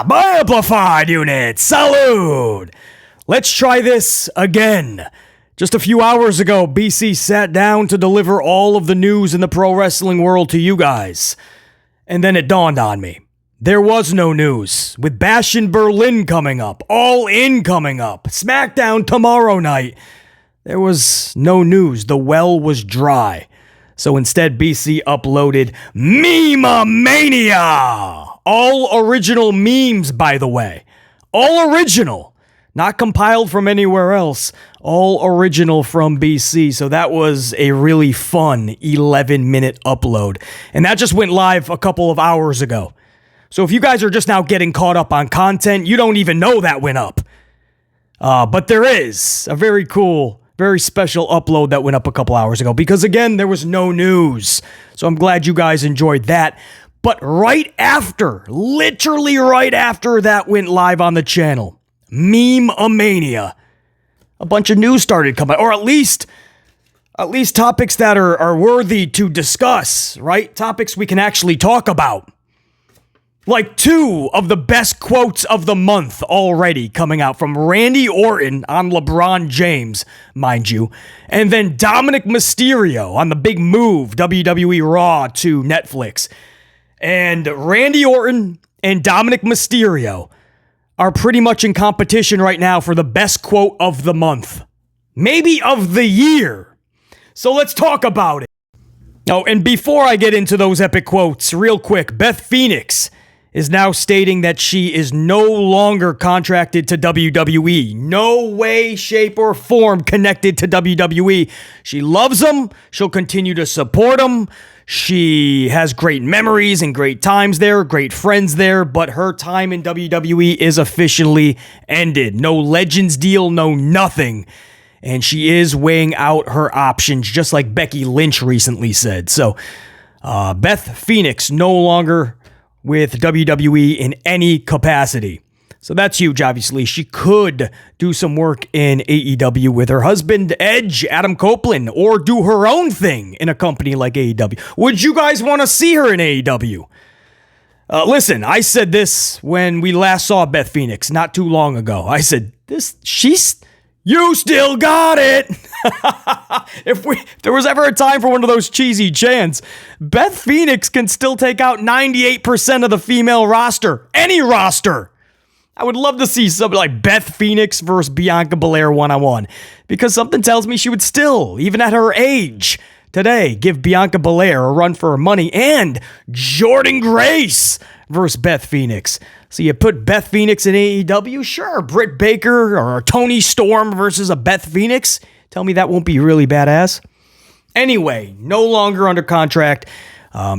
my amplified unit. Salute. Let's try this again. Just a few hours ago, BC sat down to deliver all of the news in the pro wrestling world to you guys. And then it dawned on me. There was no news. With Bash in Berlin coming up, All In coming up, SmackDown tomorrow night, there was no news. The well was dry. So instead, BC uploaded Meme-mania! All original memes, by the way. All original. Not compiled from anywhere else. All original from BC. So that was a really fun 11-minute upload. And that just went live a couple of hours ago. So if you guys are just now getting caught up on content, you don't even know that went up. But there is a very cool, very special upload that went up a couple hours ago. Because again, there was no news. So I'm glad you guys enjoyed that. But right after, literally right after that went live on the channel, Meme-mania, a bunch of news started coming, or at least topics that are worthy to discuss, right? Topics we can actually talk about. Like 2 of the best quotes of the month already coming out from Randy Orton on LeBron James, mind you, and then Dominik Mysterio on the big move, WWE Raw to Netflix. And Randy Orton and Dominik Mysterio are pretty much in competition right now for the best quote of the month. Maybe of the year. So let's talk about it. Oh, and before I get into those epic quotes, real quick, Beth Phoenix is now stating that she is no longer contracted to WWE. No way, shape, or form connected to WWE. She loves them. She'll continue to support them. She has great memories and great times there, great friends there, but her time in WWE is officially ended. No Legends deal, no nothing. And she is weighing out her options, just like Becky Lynch recently said. So, Beth Phoenix no longer with WWE in any capacity. So that's huge, obviously. She could do some work in AEW with her husband, Edge, Adam Copeland, or do her own thing in a company like AEW. Would you guys want to see her in AEW? Listen, I said this when we last saw Beth Phoenix not too long ago. I said, you still got it. If there was ever a time for one of those cheesy chants, Beth Phoenix can still take out 98% of the female roster. Any roster. I would love to see something like Beth Phoenix versus Bianca Belair one-on-one, because something tells me she would still, even at her age today, give Bianca Belair a run for her money, and Jordynne Grace versus Beth Phoenix. So you put Beth Phoenix in AEW? Sure. Britt Baker or Toni Storm versus a Beth Phoenix? Tell me that won't be really badass. Anyway, no longer under contract.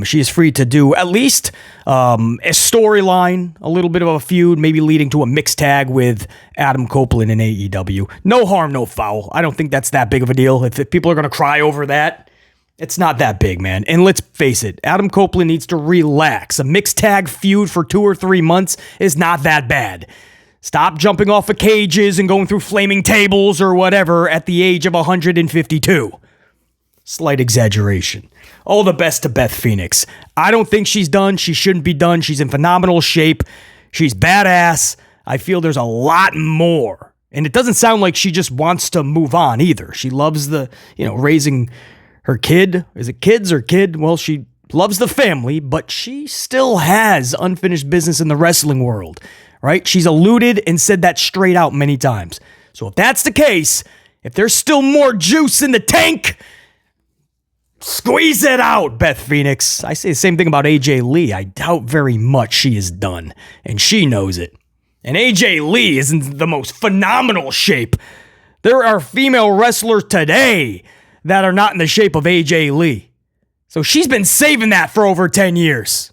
She is free to do at least a storyline, a little bit of a feud, maybe leading to a mixed tag with Adam Copeland in AEW. No harm, no foul. I don't think that's that big of a deal. If people are going to cry over that, it's not that big, man. And let's face it, Adam Copeland needs to relax. A mixed tag feud for 2 or 3 months is not that bad. Stop jumping off of cages and going through flaming tables or whatever at the age of 152. Slight exaggeration. All the best to Beth Phoenix. I don't think she's done. She shouldn't be done. She's in phenomenal shape. She's badass. I feel there's a lot more. And it doesn't sound like she just wants to move on either. She loves raising her kid. Is it kids or kid? Well, she loves the family, but she still has unfinished business in the wrestling world, right? She's alluded and said that straight out many times. So if that's the case, if there's still more juice in the tank, squeeze it out, Beth Phoenix. I say the same thing about AJ Lee. I doubt very much she is done, and she knows it. And AJ Lee is in the most phenomenal shape. There are female wrestlers today that are not in the shape of AJ Lee. So she's been saving that for over 10 years.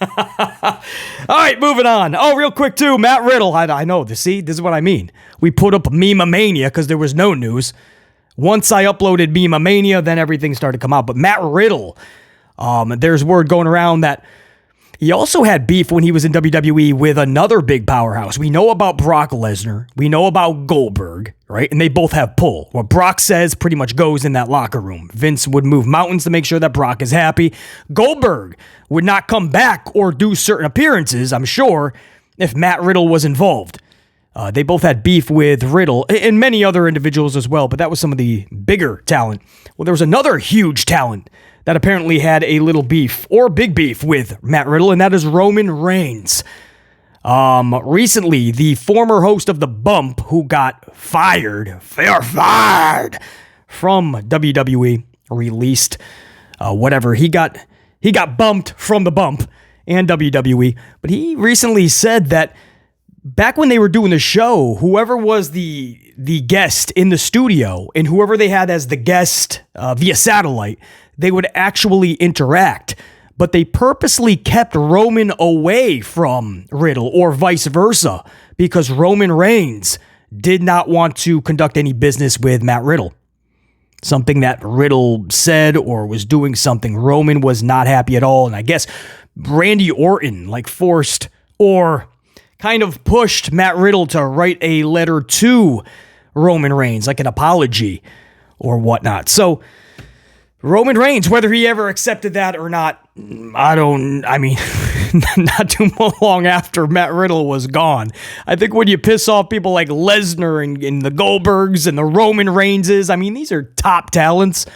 All right, moving on. Oh, real quick, too, Matt Riddle. I know, see, this is what I mean. We put up Meme-mania because there was no news. Once I uploaded Meme-mania, then everything started to come out. But Matt Riddle, there's word going around that he also had beef when he was in WWE with another big powerhouse. We know about Brock Lesnar. We know about Goldberg, right? And they both have pull. What Brock says pretty much goes in that locker room. Vince would move mountains to make sure that Brock is happy. Goldberg would not come back or do certain appearances, I'm sure, if Matt Riddle was involved. They both had beef with Riddle and many other individuals as well, but that was some of the bigger talent. Well, there was another huge talent that apparently had a little beef or big beef with Matt Riddle, and that is Roman Reigns. Recently, the former host of The Bump, who got fired from WWE, released, he got bumped from The Bump and WWE, but he recently said that back when they were doing the show, whoever was the guest in the studio and whoever they had as the guest via satellite, they would actually interact. But they purposely kept Roman away from Riddle or vice versa because Roman Reigns did not want to conduct any business with Matt Riddle. Something that Riddle said or was doing something. Roman was not happy at all. And I guess Randy Orton forced or kind of pushed Matt Riddle to write a letter to Roman Reigns, like an apology or whatnot. So Roman Reigns, whether he ever accepted that or not, not too long after Matt Riddle was gone. I think when you piss off people like Lesnar and the Goldbergs and the Roman Reigns, these are top talents.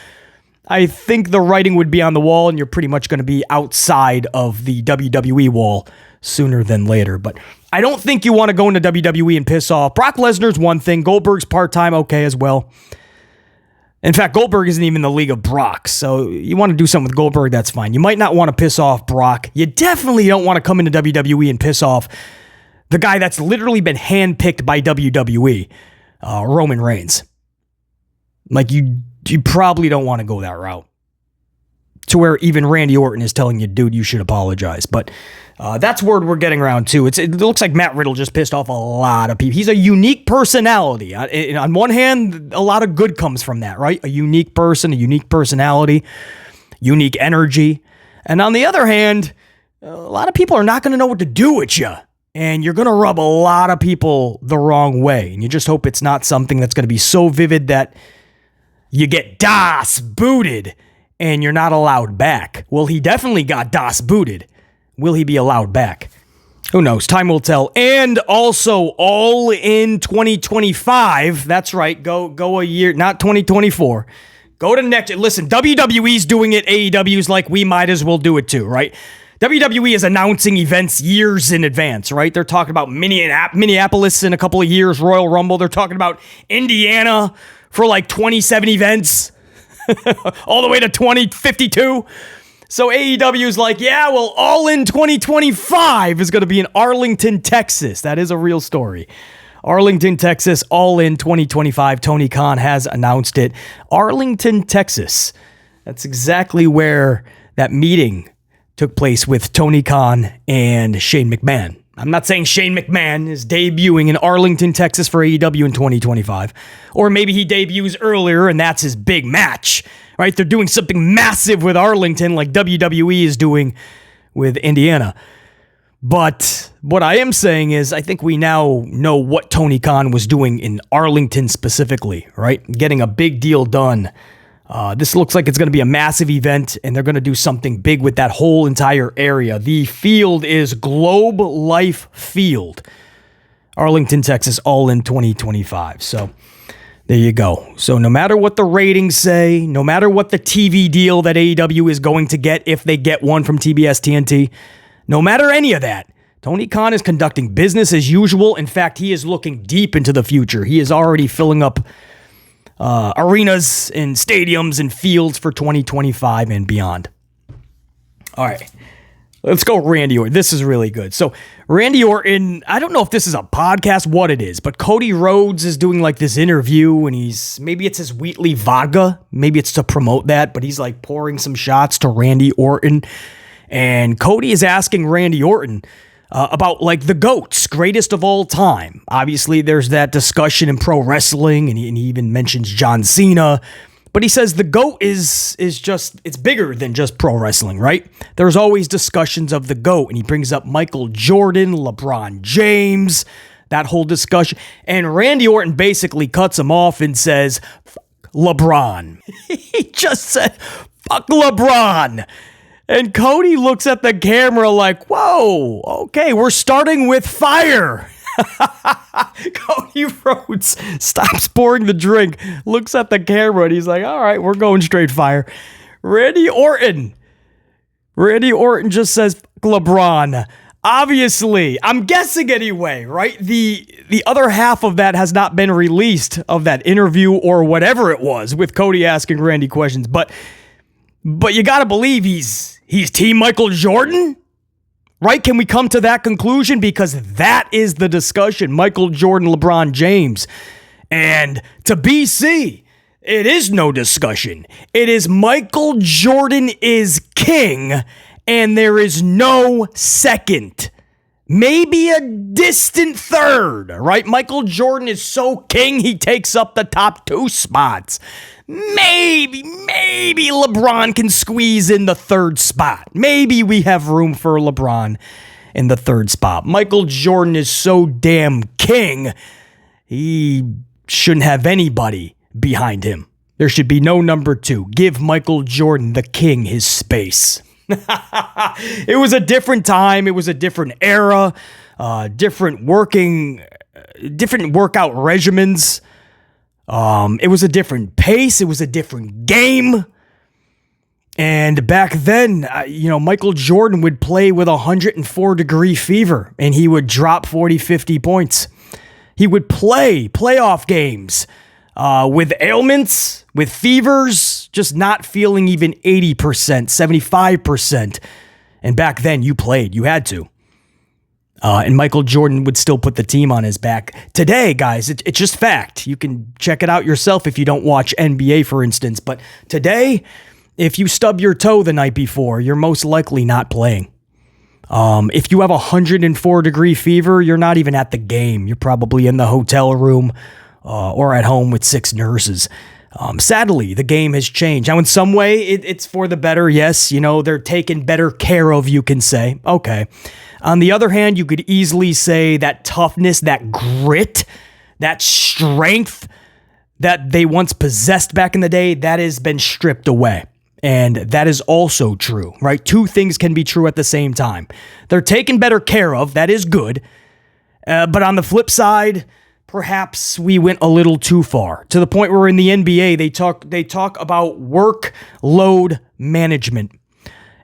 I think the writing would be on the wall and you're pretty much going to be outside of the WWE wall sooner than later. But I don't think you want to go into WWE and piss off. Brock Lesnar's one thing. Goldberg's part-time okay as well. In fact, Goldberg isn't even in the league of Brock, so you want to do something with Goldberg, that's fine. You might not want to piss off Brock. You definitely don't want to come into WWE and piss off the guy that's literally been handpicked by WWE, Roman Reigns. You probably don't want to go that route. To where even Randy Orton is telling you, dude, you should apologize. But that's word we're getting around too. It looks like Matt Riddle just pissed off a lot of people. He's a unique personality. On one hand, a lot of good comes from that, right? A unique person, a unique personality, unique energy. And on the other hand, a lot of people are not going to know what to do with you. And you're going to rub a lot of people the wrong way. And you just hope it's not something that's going to be so vivid that you get DOS booted and you're not allowed back. Well, he definitely got DOS booted. Will he be allowed back? Who knows? Time will tell. And also, All In 2025. That's right. Go a year, not 2024. Go to next. Listen, WWE's doing it. AEW's like, we might as well do it too, right? WWE is announcing events years in advance, right? They're talking about Minneapolis in a couple of years, Royal Rumble. They're talking about Indiana for 27 events. All the way to 2052. So AEW's like, yeah, well, All In 2025 is going to be in Arlington, Texas. That is a real story. Arlington, Texas, All In 2025. Tony Khan has announced it. Arlington, Texas. That's exactly where that meeting took place with Tony Khan and Shane McMahon. I'm not saying Shane McMahon is debuting in Arlington, Texas for AEW in 2025. Or maybe he debuts earlier and that's his big match, right? They're doing something massive with Arlington like WWE is doing with Indiana. But what I am saying is I think we now know what Tony Khan was doing in Arlington specifically, right? Getting a big deal done. This looks like it's going to be a massive event, and they're going to do something big with that whole entire area. The field is Globe Life Field, Arlington, Texas, All In 2025. So there you go. So no matter what the ratings say, no matter what the TV deal that AEW is going to get, if they get one from TBS TNT, no matter any of that, Tony Khan is conducting business as usual. In fact, he is looking deep into the future. He is already filling up arenas and stadiums and fields for 2025 and beyond. All right, let's go Randy Orton. This is really good. So Randy Orton, I don't know if this is a podcast, what it is, but Cody Rhodes is doing this interview and maybe it's his Wheatley vodka. Maybe it's to promote that, but he's pouring some shots to Randy Orton. And Cody is asking Randy Orton about the GOATs, greatest of all time. Obviously, there's that discussion in pro wrestling, and he even mentions John Cena. But he says the GOAT is just, it's bigger than just pro wrestling, right? There's always discussions of the GOAT, and he brings up Michael Jordan, LeBron James, that whole discussion. And Randy Orton basically cuts him off and says, fuck LeBron. He just said, fuck LeBron. And Cody looks at the camera like, whoa, okay, we're starting with fire. Cody Rhodes stops pouring the drink, looks at the camera, and he's like, all right, we're going straight fire. Randy Orton just says, LeBron. Obviously, I'm guessing anyway, right? The other half of that has not been released, of that interview or whatever it was with Cody asking Randy questions. But you got to believe he's Team Michael Jordan, right? Can we come to that conclusion? Because that is the discussion. Michael Jordan, LeBron James. And to BC, it is no discussion. It is Michael Jordan is king, and there is no second. Maybe a distant third, right? Michael Jordan is so king, he takes up the top 2 spots. Maybe LeBron can squeeze in the 3rd spot. Maybe we have room for LeBron in the 3rd spot. Michael Jordan is so damn king, he shouldn't have anybody behind him. There should be no number 2. Give Michael Jordan, the king, his space. It was a different time. It was a different era, different workout regimens. It was a different pace. It was a different game. And back then, Michael Jordan would play with 104-degree fever, and he would drop 40, 50 points. He would play playoff games with ailments, with fevers, just not feeling even 80%, 75%. And back then, you played. You had to. And Michael Jordan would still put the team on his back. Today, guys, it's just fact. You can check it out yourself if you don't watch NBA, for instance. But today, if you stub your toe the night before, you're most likely not playing. If you have 104-degree fever, you're not even at the game. You're probably in the hotel room or at home with 6 nurses. Sadly, the game has changed. Now, in some way, it's for the better. Yes, they're taken better care of, you can say. Okay. On the other hand, you could easily say that toughness, that grit, that strength that they once possessed back in the day, that has been stripped away. And that is also true, right? 2 things can be true at the same time. They're taken better care of. That is good. But on the flip side, perhaps we went a little too far, to the point where in the NBA, they talk about workload management.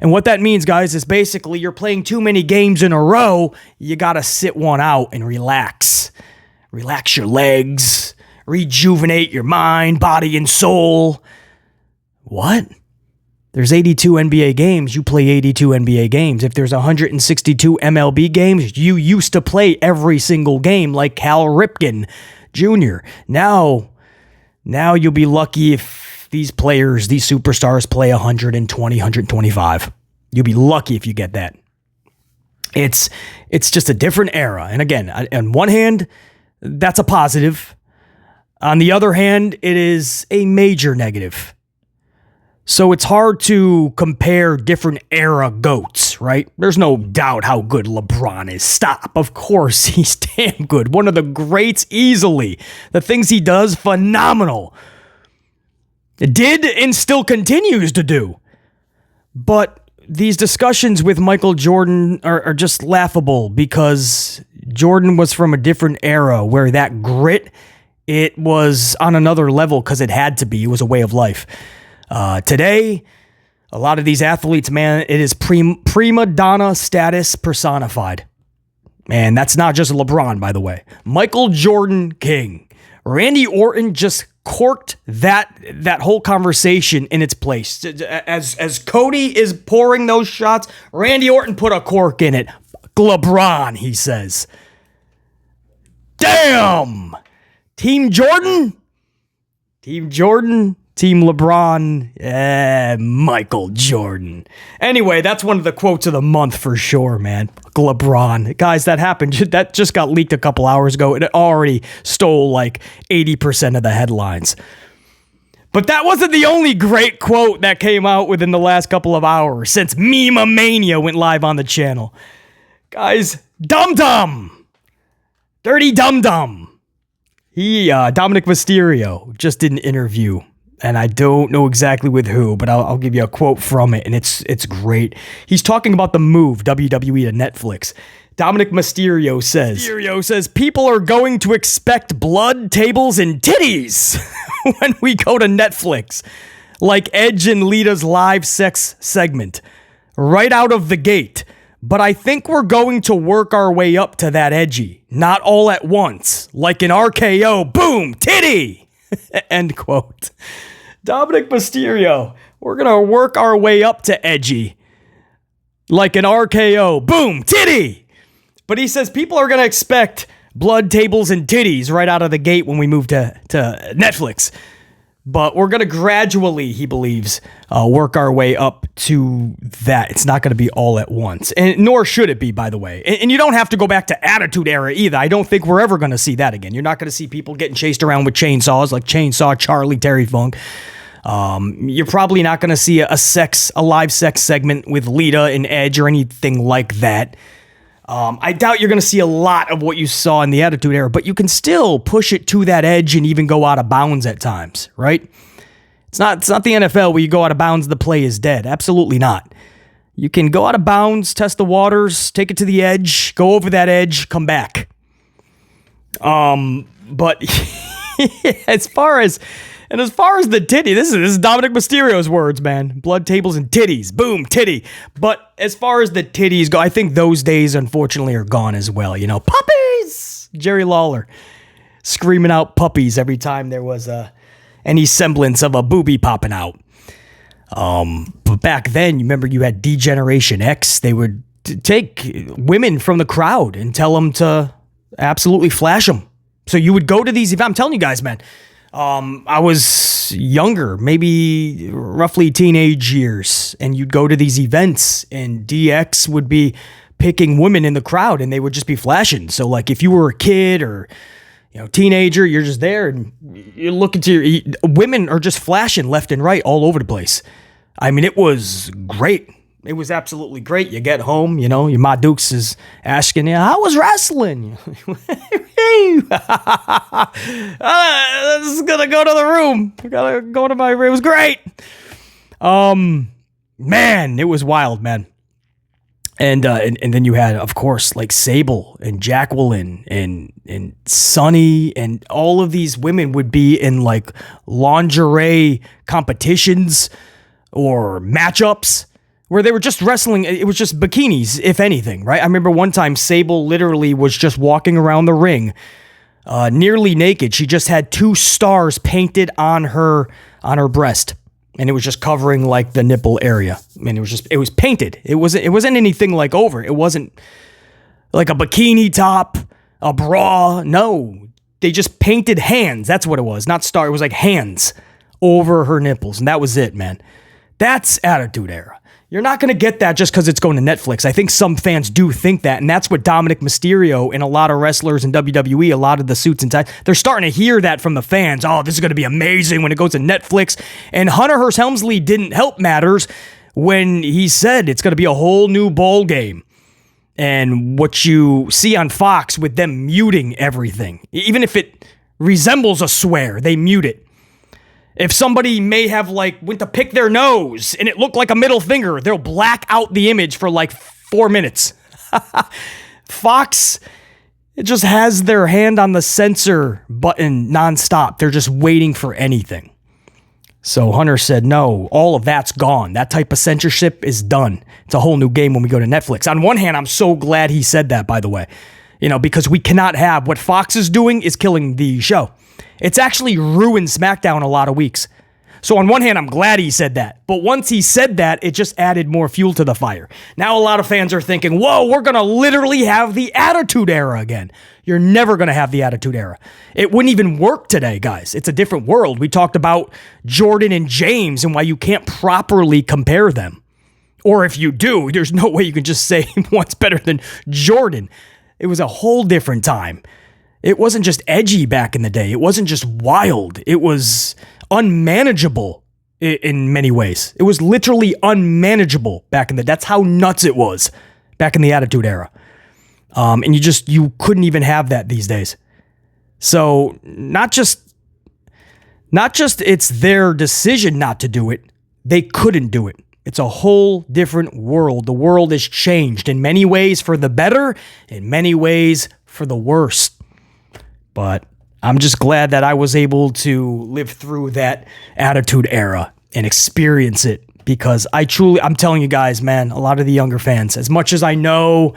And what that means, guys, is basically you're playing too many games in a row. You got to sit one out and relax. Relax your legs, rejuvenate your mind, body, and soul. What? There's 82 NBA games. You play 82 NBA games. If there's 162 MLB games, you used to play every single game like Cal Ripken Jr. Now you'll be lucky if these players, these superstars play 120, 125. You'll be lucky if you get that. It's just a different era. And again, on one hand, that's a positive. On the other hand, it is a major negative. So it's hard to compare different era GOATs, right? There's no doubt how good LeBron is. Stop. Of course, he's damn good. One of the greats easily. The things he does, phenomenal. Did and still continues to do. But these discussions with Michael Jordan are just laughable because Jordan was from a different era where that grit, it was on another level because it had to be. It was a way of life. Today, a lot of these athletes, man, it is prima donna status personified. And that's not just LeBron, by the way. Michael Jordan King. Randy Orton just corked that whole conversation in its place. As Cody is pouring those shots, Randy Orton put a cork in it. LeBron, he says. Damn! Team Jordan? Team Jordan? Team LeBron, Michael Jordan. Anyway, that's one of the quotes of the month for sure, man. LeBron. Guys, that happened. That just got leaked a couple hours ago. It already stole like 80% of the headlines. But that wasn't the only great quote that came out within the last couple of hours since Meme Mania went live on the channel. Guys, Dum Dum. Dirty Dum Dum. Dominik Mysterio just did an interview and I don't know exactly with who, but I'll give you a quote from it, and it's great. He's talking about the move, WWE to Netflix. Dominik Mysterio says, people are going to expect blood, tables, and titties when we go to Netflix, like Edge and Lita's live sex segment, right out of the gate. But I think we're going to work our way up to that edgy, not all at once, like an RKO, boom, titty, end quote. Dominik Mysterio, we're going to work our way up to edgy, like an RKO, boom, titty. But he says people are going to expect blood, tables, and titties right out of the gate when we move to Netflix. But we're going to gradually, he believes, work our way up to that. It's not going to be all at once. And nor should it be, by the way. And you don't have to go back to Attitude Era either. I don't think we're ever going to see that again. You're not going to see people getting chased around with chainsaws like Chainsaw Charlie, Terry Funk. You're probably not going to see a live sex segment with Lita and Edge or anything like that. I doubt you're going to see a lot of what you saw in the Attitude Era, but you can still push it to that edge and even go out of bounds at times, right? It's not the NFL where you go out of bounds, the play is dead. Absolutely not. You can go out of bounds, test the waters, take it to the edge, go over that edge, come back. But as far as the titty, this is Dominik Mysterio's words, man. Blood, tables, and titties. Boom, titty. But as far as the titties go, I think those days, unfortunately, are gone as well. You know, puppies! Jerry Lawler screaming out puppies every time there was any semblance of a boobie popping out. But back then, you remember you had D-Generation X. They would take women from the crowd and tell them to absolutely flash them. So you would go to these events. I'm telling you guys, man. I was younger, maybe roughly teenage years, and you'd go to these events and DX would be picking women in the crowd and they would just be flashing. So like if you were a kid or, teenager, you're just there and you're looking to women are just flashing left and right all over the place. I mean, it was great. It was absolutely great. You get home, your Ma Dukes is asking you, how was wrestling? This is gonna go to the room. I gotta go to my room. It was great. Man, it was wild, man. And then you had, of course, like Sable and Jacqueline and Sunny, and all of these women would be in like lingerie competitions or matchups where they were just wrestling. It was just bikinis, if anything, right? I remember one time Sable literally was just walking around the ring, nearly naked. She just had 2 stars painted on her breast, and it was just covering like the nipple area. I mean, it was painted. It wasn't anything like over. It wasn't like a bikini top, a bra. No, they just painted hands. That's what it was. Not star. It was like hands over her nipples, and that was it, man. That's Attitude Era. You're not going to get that just because it's going to Netflix. I think some fans do think that, and that's what Dominik Mysterio and a lot of wrestlers in WWE, a lot of the suits and ties, they're starting to hear that from the fans. Oh, this is going to be amazing when it goes to Netflix. And Hunter Hearst Helmsley didn't help matters when he said it's going to be a whole new ball game. And what you see on Fox with them muting everything, even if it resembles a swear, they mute it. If somebody may have went to pick their nose and it looked like a middle finger, they'll black out the image for 4 minutes. Fox, it just has their hand on the censor button nonstop. They're just waiting for anything. So Hunter said, no, all of that's gone. That type of censorship is done. It's a whole new game when we go to Netflix. On one hand, I'm so glad he said that, by the way, because we cannot have what Fox is doing is killing the show. It's actually ruined SmackDown a lot of weeks. So on one hand, I'm glad he said that. But once he said that, it just added more fuel to the fire. Now a lot of fans are thinking, whoa, we're going to literally have the Attitude Era again. You're never going to have the Attitude Era. It wouldn't even work today, guys. It's a different world. We talked about Jordan and James and why you can't properly compare them. Or if you do, there's no way you can just say one's better than Jordan. It was a whole different time. It wasn't just edgy back in the day. It wasn't just wild. It was unmanageable in many ways. It was literally unmanageable back in the day. That's how nuts it was back in the Attitude Era. And you couldn't even have that these days. So not just Not just it's their decision not to do it, they couldn't do it. It's a whole different world. The world has changed in many ways for the better, in many ways for the worse. But I'm just glad that I was able to live through that Attitude Era and experience it, because I'm telling you guys, man, a lot of the younger fans, as much as I know,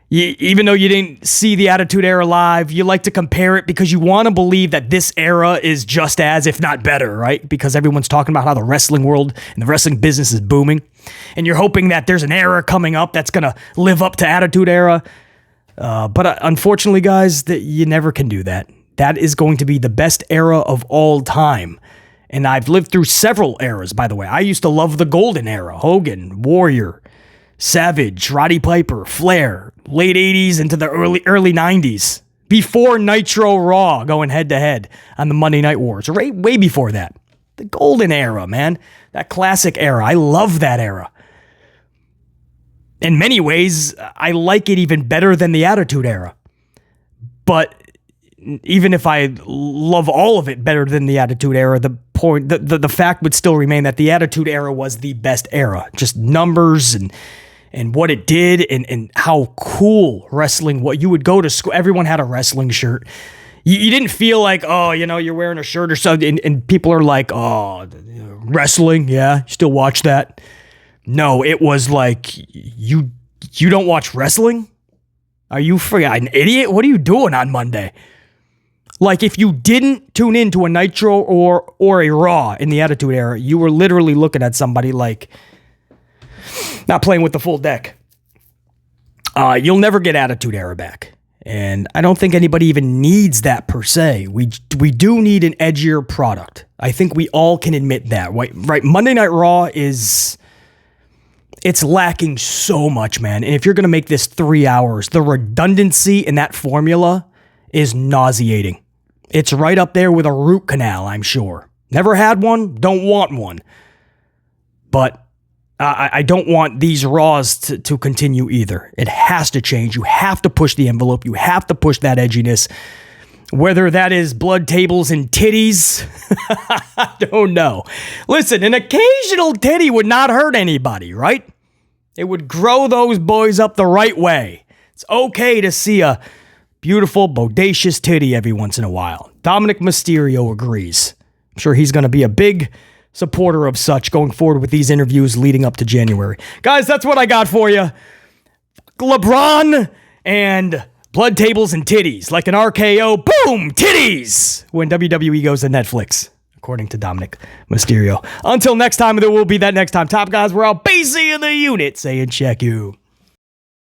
even though you didn't see the Attitude Era live, you like to compare it because you want to believe that this era is just as, if not better, right? Because everyone's talking about how the wrestling world and the wrestling business is booming. And you're hoping that there's an era coming up that's going to live up to Attitude Era. But unfortunately, guys, you never can do that. That is going to be the best era of all time. And I've lived through several eras, by the way. I used to love the Golden Era. Hogan, Warrior, Savage, Roddy Piper, Flair, late 80s into the early 90s, before Nitro Raw going head-to-head on the Monday Night Wars, way before that. The Golden Era, man. That classic era. I love that era. In many ways, I like it even better than the Attitude Era. But even if I love all of it better than the Attitude Era, the fact would still remain that the Attitude Era was the best era. Just numbers and what it did and how cool wrestling, what you would go to school. Everyone had a wrestling shirt. You didn't feel like, oh, you're wearing a shirt or something. And people are like, oh, wrestling. Yeah. You still watch that? No, it was like, you don't watch wrestling? Are you an idiot? What are you doing on Monday? Like, if you didn't tune into a Nitro or a Raw in the Attitude Era, you were literally looking at somebody like not playing with the full deck. You'll never get Attitude Era back. And I don't think anybody even needs that per se. We do need an edgier product. I think we all can admit that. Right? Monday Night Raw it's lacking so much, man. And if you're going to make this 3 hours, the redundancy in that formula is nauseating. It's right up there with a root canal, I'm sure. Never had one, don't want one. But I don't want these Raws to continue either. It has to change. You have to push the envelope. You have to push that edginess. Whether that is blood tables and titties, I don't know. Listen, an occasional titty would not hurt anybody, right? It would grow those boys up the right way. It's okay to see a beautiful, bodacious titty every once in a while. Dominik Mysterio agrees. I'm sure he's going to be a big supporter of such going forward with these interviews leading up to January. Guys, that's what I got for you. LeBron and blood tables and titties. Like an RKO, boom, titties, when WWE goes to Netflix, according to Dominik Mysterio. Until next time, there will be that next time. Top guys, we're out. BC in the unit saying check you.